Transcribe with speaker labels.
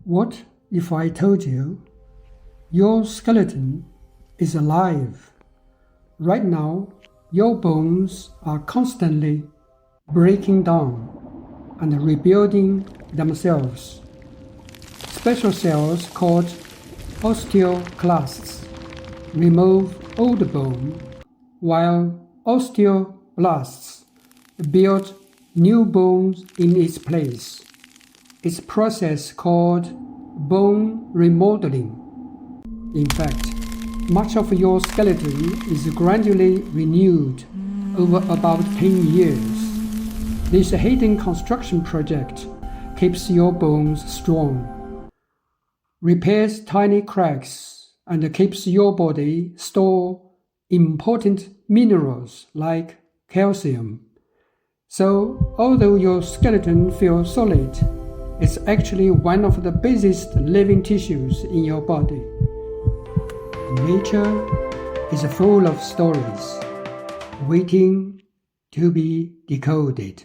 Speaker 1: What if I told you your skeleton is alive? Right now, your bones are constantly breaking down and rebuilding themselves. Special cells called osteoclasts remove old bone, while osteoblasts build new bones in its place. It's a process called bone remodeling. In fact, much of your skeleton is gradually renewed over about 10 years. This hidden construction project keeps your bones strong, repairs tiny cracks, and keeps your body store important minerals like calcium. So, although your skeleton feels solid, it's actually one of the busiest living tissues in your body. Nature is full of stories waiting to be decoded.